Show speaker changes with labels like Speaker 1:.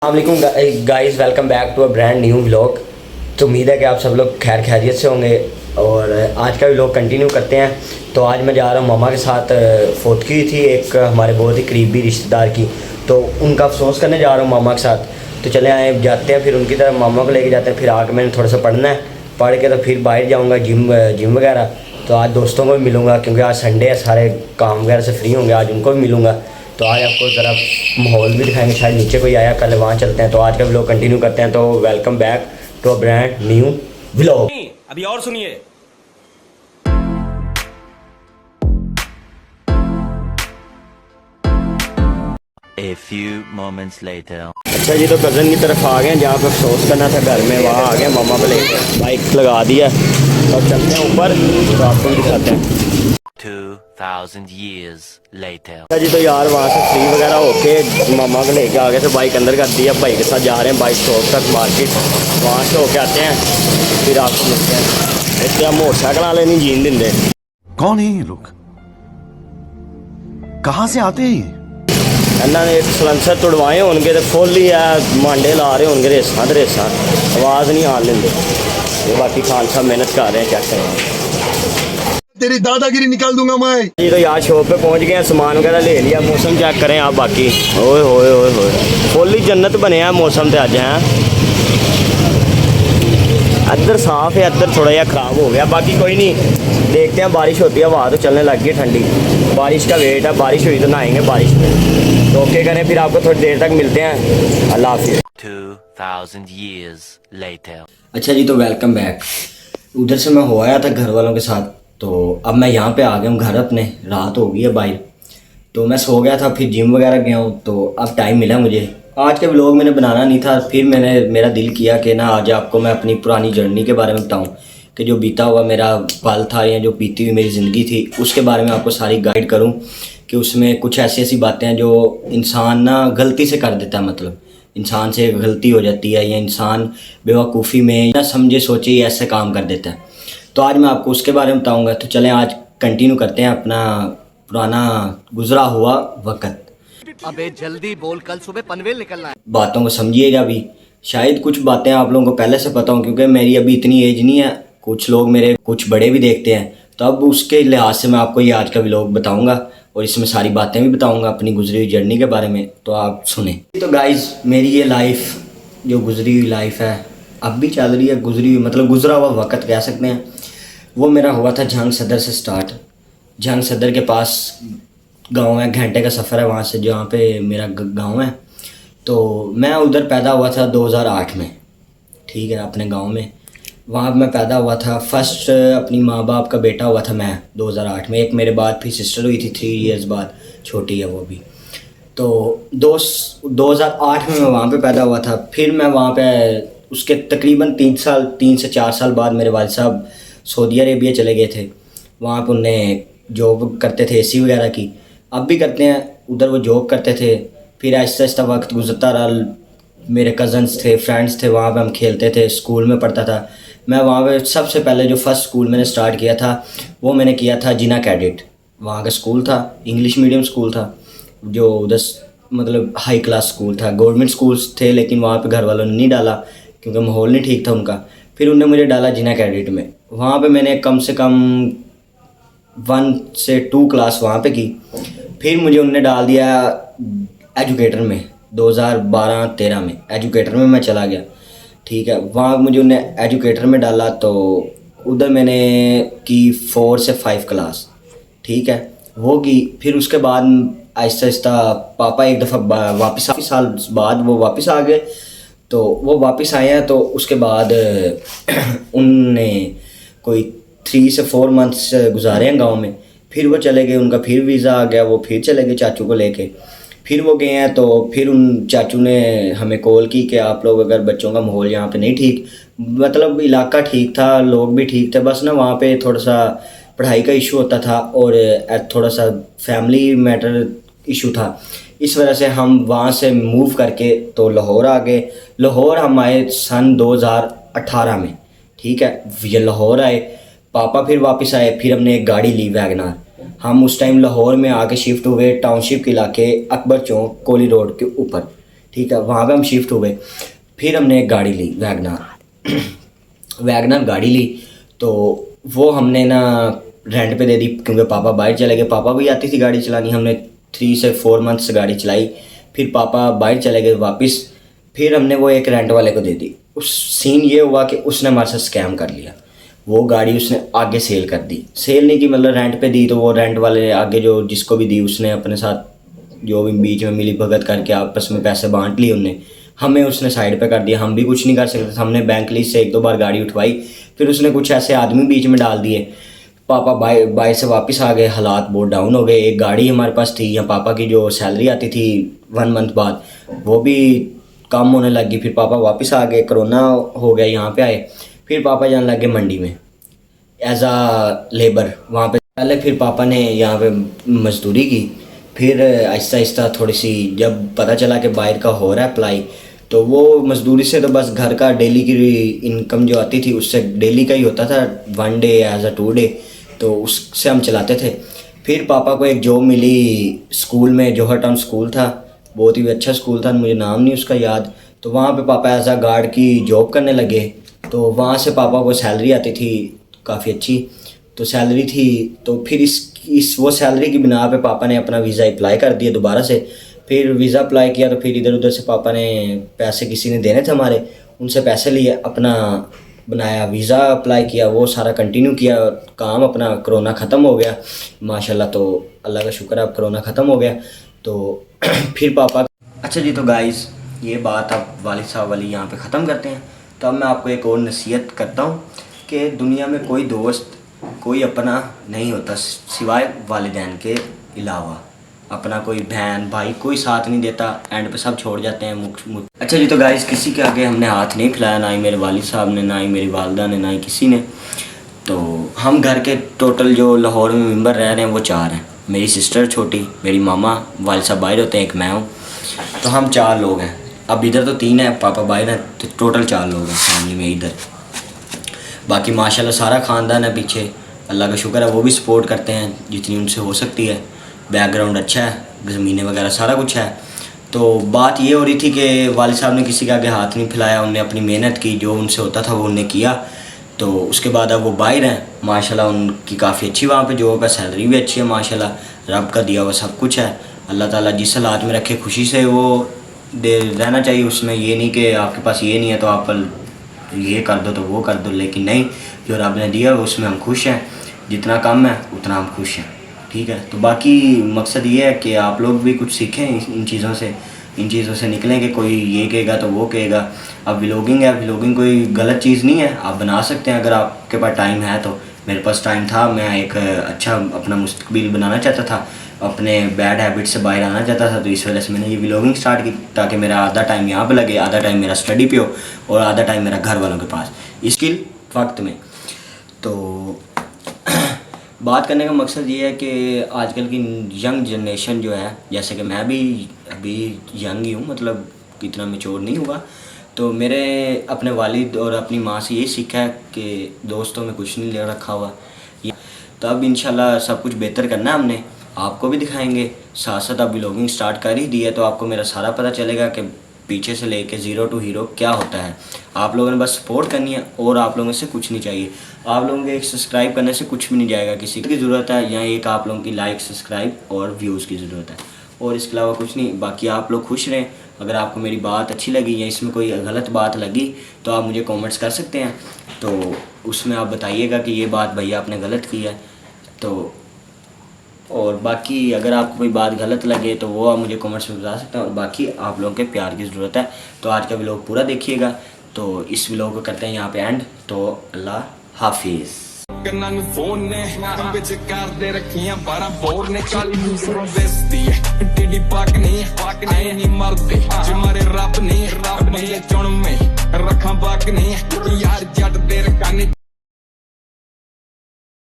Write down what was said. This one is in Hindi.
Speaker 1: अस्सलामुअलैकुम guys, welcome back to a brand new vlog. तो उम्मीद है कि आप सब लोग खैर खैरियत से होंगे और आज का व्लॉग कंटिन्यू करते हैं। तो आज मैं जा रहा हूँ मामा के साथ। फोटकी हुई थी एक हमारे बहुत ही करीबी रिश्तेदार की, तो उनका अफसोस करने जा रहा हूँ मामा के साथ। तो चले आए, जाते हैं फिर उनकी तरफ, मामा को लेके जाते हैं। फिर आके मैंने थोड़ा सा पढ़ना है, पढ़ के तो फिर बाहर जाऊँगा जिम वगैरह। तो आज दोस्तों को भी मिलूँगा क्योंकि आज संडे है, सारे काम वगैरह से फ्री होंगे, आज उनको भी मिलूँगा। तो आज आपको ज़रा माहौल भी दिखाएंगे, शायद नीचे कोई आया, कल वहाँ चलते हैं। तो आज का व्लॉग कंटिन्यू करते हैं। तो welcome back to a brand new vlog.
Speaker 2: अभी और सुनिए।
Speaker 3: A few moments later.
Speaker 1: अच्छा जी, तो कज़न की तरफ आ गए, जहाँ पे अफसोस करना था घर में, वहाँ आ गए। मामा को लेकर बाइक लगा दिया, तो चलते हैं ऊपर, तो आपको भी दिखाते हैं।
Speaker 3: 2000 years later.
Speaker 1: अच्छा जी, तो यार वहाँ से फ्री वगैरह होके मामा को लेके आ गए थे, बाइक अंदर कर दिया। भाई के साथ जा रहे हैं बाइक शॉप तक मार्केट, वहाँ से होके आते हैं, फिर आपको मिलते हैं। इसलिए हम मोटरसाइकिल वाले नहीं जीन देंगे।
Speaker 4: कौन है ये लोग? कहाँ से आते हैं ये?
Speaker 1: इन्होंने एक सलेंसर तुड़वाए होंगे तो फुल ही है, मांडे ला रहे होंगे, रेसा तो रेसा आवाज़ नहीं आने देंगे। ये बाकी खान साहब मेहनत कर रहे हैं, चेक करें।
Speaker 4: तेरी दादागिरी निकाल दूंगा मैं।
Speaker 1: जी, तो यहाँ शॉप पे पहुँच गए हैं, सामान वगैरह ले लिया। मौसम चेक करें आप, बाकी ओए होए होए होए फुल ही जन्नत बने हैं मौसम तो अज हैं। अदर साफ है, अदर थोड़ा जहा ख़राब हो गया, बाकी कोई नहीं, देखते हैं। बारिश होती है, हवा तो चलने लग गई ठंडी, बारिश का वेट है, बारिश हुई तो नहाएंगे बारिश में। तो ओके करें, फिर आपको थोड़ी देर तक मिलते हैं। अल्लाह हाफिज़।
Speaker 3: 2000 years later.
Speaker 1: अच्छा जी, तो वेलकम बैक। उधर से मैं हो आया था घर वालों के साथ, तो अब मैं यहाँ पे आ गया हूँ घर अपने। रात हो गई है बाहर, तो मैं सो गया था, फिर जिम वगैरह गया हूँ, तो अब टाइम मिला मुझे। आज के व्लॉग मैंने बनाना नहीं था, फिर मेरा दिल किया कि ना आज आपको मैं अपनी पुरानी जर्नी के बारे में बताऊँ, कि जो बीता हुआ मेरा पल था या जो बीती हुई मेरी ज़िंदगी थी, उसके बारे में आपको सारी गाइड करूँ। कि उसमें कुछ ऐसी ऐसी बातें हैं जो इंसान ना गलती से कर देता है, मतलब इंसान से गलती हो जाती है, या इंसान बेवकूफ़ी में ना समझे सोचे ही ऐसे काम कर देता है। तो आज मैं आपको उसके बारे में बताऊंगा। तो चलें आज कंटिन्यू करते हैं अपना पुराना गुजरा हुआ वक्त।
Speaker 5: अबे जल्दी बोल, कल सुबह पनवेल निकलना है।
Speaker 1: बातों को समझिएगा भी, शायद कुछ बातें आप लोगों को पहले से पता हो, क्योंकि मेरी अभी इतनी एज नहीं है, कुछ लोग मेरे कुछ बड़े भी देखते हैं, तो अब उसके लिहाज से मैं आपको ये आज का व्लॉग बताऊंगा और इसमें सारी बातें भी बताऊंगा अपनी गुजरी हुई जर्नी के बारे में। तो आप सुने। तो गाइज, मेरी ये लाइफ जो गुजरी हुई लाइफ है, अब भी चल रही है, गुजरी हुई मतलब गुजरा हुआ वक्त कह सकते हैं। वो मेरा हुआ था जंग सदर से स्टार्ट। जंग सदर के पास गांव है, घंटे का सफ़र है वहाँ से, जहाँ पे मेरा गांव है। तो मैं उधर पैदा हुआ था 2008 में, ठीक है, अपने गांव में। वहाँ मैं पैदा हुआ था, फर्स्ट अपनी माँ बाप का बेटा हुआ था मैं 2008 में। एक मेरे बाद फिर सिस्टर हुई थी 3 इयर्स बाद, छोटी है वो भी। तो 2008 में मैं वहाँ पे पैदा हुआ था। फिर मैं वहाँ पे उसके तकरीबन 3 से 4 साल बाद मेरे वालिद साहब सऊदी अरेबिया चले गए थे। वहाँ पर उन्हें जॉब करते थे एसी वगैरह की, अब भी करते हैं, उधर वो जॉब करते थे। फिर आहिस्ता आहिस्ता वक्त गुजरता रहा, मेरे कज़न्स थे, फ्रेंड्स थे, वहाँ पे हम खेलते थे, स्कूल में पढ़ता था मैं। वहाँ पे सबसे पहले जो फर्स्ट स्कूल मैंने स्टार्ट किया था वो मैंने किया था जिना कैडेट। वहाँ का स्कूल था, इंग्लिश मीडियम स्कूल था, जो उधर मतलब हाई क्लास स्कूल था। गवर्नमेंट स्कूल्स थे, लेकिन वहाँ पे घर वालों ने नहीं डाला क्योंकि माहौल नहीं ठीक था उनका। फिर उन्होंने मुझे डाला जिना कैडेट में। वहाँ पे मैंने कम से कम 1 से 2 क्लास वहाँ पे की। फिर मुझे उन्होंने डाल दिया एजुकेटर में 2012-13 में। एजुकेटर में मैं चला गया, ठीक है। वहाँ मुझे उन्हें एजुकेटर में डाला, तो उधर मैंने की 4 से 5 क्लास, ठीक है, वो की। फिर उसके बाद आहिस्ता आहिस्ता पापा एक दफ़ा वापस, काफ़ी साल बाद वो वापस आ गए। तो वो वापस आए हैं, तो उसके बाद उनने कोई 3 से 4 मंथ्स गुजारे हैं गांव में। फिर वो चले गए, उनका फिर वीज़ा आ गया, वो फिर चले गए चाचू को लेके। फिर वो गए हैं, तो फिर उन चाचू ने हमें कॉल की कि आप लोग अगर बच्चों का माहौल यहाँ पे नहीं ठीक, मतलब इलाका ठीक था, लोग भी ठीक थे, बस ना वहाँ पे थोड़ा सा पढ़ाई का इशू होता था और थोड़ा सा फैमिली मैटर इशू था। इस वजह से हम वहाँ से मूव करके तो लाहौर आ गए। लाहौर हम आए सन 2018 में, ठीक है। ये लाहौर आए, पापा फिर वापस आए, फिर हमने एक गाड़ी ली वैगनार। हम उस टाइम लाहौर में आके शिफ्ट हुए टाउनशिप के इलाके, अकबर चौक, कोली रोड के ऊपर, ठीक है, वहाँ पे हम शिफ्ट हो गए। फिर हमने एक गाड़ी ली, वैगनर गाड़ी ली। तो वो हमने ना रेंट पे दे दी, क्योंकि पापा बाहर चले गए। पापा को ही आती थी गाड़ी चलानी। हमने 3 से 4 मंथ्स गाड़ी चलाई, फिर पापा बाहर चले गए वापस। फिर हमने वो एक रेंट वाले को दे दी। उस सीन ये हुआ कि उसने हमारे साथ स्कैम कर लिया। वो गाड़ी उसने आगे सेल कर दी। सेल नहीं की, मतलब रेंट पे दी। तो वो रेंट वाले आगे जो जिसको भी दी, उसने अपने साथ जो भी बीच में मिली भगत करके आपस में पैसे बांट लिए उनने। हमें उसने साइड पे कर दिया, हम भी कुछ नहीं कर सकते थे। हमने बैंक लीज से 1-2 बार गाड़ी उठवाई, फिर उसने कुछ ऐसे आदमी बीच में डाल दिए। पापा बाई से वापस आ गए, हालात बहुत डाउन हो गए। एक गाड़ी हमारे पास थी, या पापा की जो सैलरी आती थी 1 मंथ बाद, वो भी कम होने लगी। फिर पापा वापस आ गए, कोरोना हो गया, यहाँ पे आए। फिर पापा जाने लगे मंडी में एज आ लेबर वहाँ पे पहले। फिर पापा ने यहाँ पे मजदूरी की। फिर आहिस्ता आहिस्ता थोड़ी सी जब पता चला कि बाहर का हो रहा है अप्लाई, तो वो मजदूरी से तो बस घर का डेली की इनकम जो आती थी उससे डेली का ही होता था, 1 डे एज अ 2 डे, तो उससे हम चलाते थे। फिर पापा को एक जॉब मिली स्कूल में, जौहर टाउन स्कूल था, बहुत ही अच्छा स्कूल था, मुझे नाम नहीं उसका याद। तो वहाँ पे पापा एज अ गार्ड की जॉब करने लगे। तो वहाँ से पापा को सैलरी आती थी काफ़ी अच्छी, तो सैलरी थी। तो फिर इस वो सैलरी की बिना पे पापा ने अपना वीज़ा अप्लाई कर दिया दोबारा से। फिर वीज़ा अप्लाई किया, तो फिर इधर उधर से पापा ने पैसे किसी ने देने थे हमारे, उनसे पैसे लिए, अपना बनाया, वीज़ा अप्लाई किया, वो सारा कंटिन्यू किया काम अपना। कोरोना ख़त्म हो गया माशाल्लाह, तो अल्लाह का शुक्र है अब कोरोना ख़त्म हो गया। तो फिर पापा, अच्छा जी, तो गाइस ये बात अब वालिद साहब वाली यहाँ पे ख़त्म करते हैं। तो अब मैं आपको एक और नसीहत करता हूँ कि दुनिया में कोई दोस्त, कोई अपना नहीं होता सिवाय वालिदैन के अलावा। अपना कोई बहन भाई कोई साथ नहीं देता, एंड पे सब छोड़ जाते हैं। अच्छा जी, तो गाइस किसी के आगे हमने हाथ नहीं फैलाया, ना ही मेरे वालिद साहब ने, ना ही मेरी वालदा ने, ना ही किसी ने। तो हम घर के टोटल जो लाहौर में मेंबर रह रहे हैं वो 4 हैं। मेरी सिस्टर छोटी, मेरी मामा, वालिद साहब बाहर होते हैं, एक मैं हूँ। तो हम 4 लोग हैं। अब इधर तो 3 हैं, पापा बाहर हैं, तो टोटल 4 लोग हैं फैमिली में इधर। बाकी माशाल्लाह सारा ख़ानदान है पीछे, अल्लाह का शुक्र है, वो भी सपोर्ट करते हैं जितनी उनसे हो सकती है। बैकग्राउंड अच्छा है, ज़मीनें वगैरह सारा कुछ है। तो बात ये हो रही थी कि वालिद साहब ने किसी के आगे हाथ नहीं फैलाया, उनने अपनी मेहनत की, जो उनसे होता था वो उनने किया। तो उसके बाद अब वो बाहर हैं माशाल्लाह, उनकी काफ़ी अच्छी वहाँ पे जॉब है, सैलरी भी अच्छी है माशाल्लाह, रब का दिया हुआ सब कुछ है। अल्लाह ताला जिस हालात में रखे खुशी से वो दे रहना चाहिए उसमें। ये नहीं कि आपके पास ये नहीं है तो आप ये कर दो तो वो कर दो, लेकिन नहीं, जो रब ने दिया उसमें हम खुश हैं। जितना कम है उतना हम खुश हैं, ठीक है। तो बाकी मकसद ये है कि आप लोग भी कुछ सीखें इन चीज़ों से, इन चीज़ों से निकलें कि कोई ये कहेगा तो वो कहेगा। अब व्लॉगिंग है, व्लॉगिंग कोई गलत चीज़ नहीं है, आप बना सकते हैं अगर आपके पास टाइम है तो। मेरे पास टाइम था, मैं एक अच्छा अपना मुस्तकबिल बनाना चाहता था, अपने बैड हैबिट से बाहर आना चाहता था, तो इस वजह से मैंने ये व्लॉगिंग स्टार्ट की, ताकि मेरा आधा टाइम यहाँ पे लगे, आधा टाइम मेरा स्टडी पे हो और आधा टाइम मेरा घर वालों के पास इसके वक्त में। तो बात करने का मकसद ये है कि आजकल की यंग जनरेशन जो है, जैसे कि मैं भी अभी यंग ही हूँ, मतलब इतना मैच्योर नहीं हुआ, तो मेरे अपने वालिद और अपनी माँ से यही सीखा है कि दोस्तों में कुछ नहीं ले रखा हुआ। तो अब इंशाल्लाह सब कुछ बेहतर करना है हमने, आपको भी दिखाएंगे। साथ साथ अब व्लॉगिंग स्टार्ट कर ही दी है, तो आपको मेरा सारा पता चलेगा कि पीछे से लेके ज़ीरो टू हीरो क्या होता है। आप लोगों ने बस सपोर्ट करनी है और आप लोगों से कुछ नहीं चाहिए। आप लोगों के एक सब्सक्राइब करने से कुछ भी नहीं जाएगा, किसी की ज़रूरत है या एक आप लोगों की लाइक, सब्सक्राइब और व्यूज़ की ज़रूरत है, और इसके अलावा कुछ नहीं। बाकी आप लोग खुश रहें। अगर आपको मेरी बात अच्छी लगी या इसमें कोई गलत बात लगी तो आप मुझे कमेंट्स कर सकते हैं, तो उसमें आप बताइएगा कि ये बात भैया आपने गलत की है। तो और बाकी अगर आपको कोई बात गलत लगे तो वो आप मुझे कमेंट्स में बता सकते हैं। और बाकी आप लोगों के प्यार की ज़रूरत है, तो आज का व्लॉग पूरा देखिएगा। तो इस व्लॉग को करते हैं यहाँ पे एंड। तो अल्लाह हाफिज़।
Speaker 2: ਕੰਨਾਂ ਨੂੰ ਫੋਨ ਨੇ ਵਿੱਚ ਕਰਦੇ ਰੱਖੀਆਂ 12 ਬੋਰ ਨੇ 40 ਨਿਊਜ਼ ਵੈਸਦੀ ਟਿੱਡੀ ਪਾਕ ਨਹੀਂ ਨਹੀਂ ਮਰਦੇ ਜੇ ਮਾਰੇ ਰੱਬ ਨੇ ਚੁਣ ਮੈਂ ਰੱਖਾਂ ਬਾਕ ਨਹੀਂ ਯਾਰ ਜੱਟ ਦੇ ਰਕਾਨੇ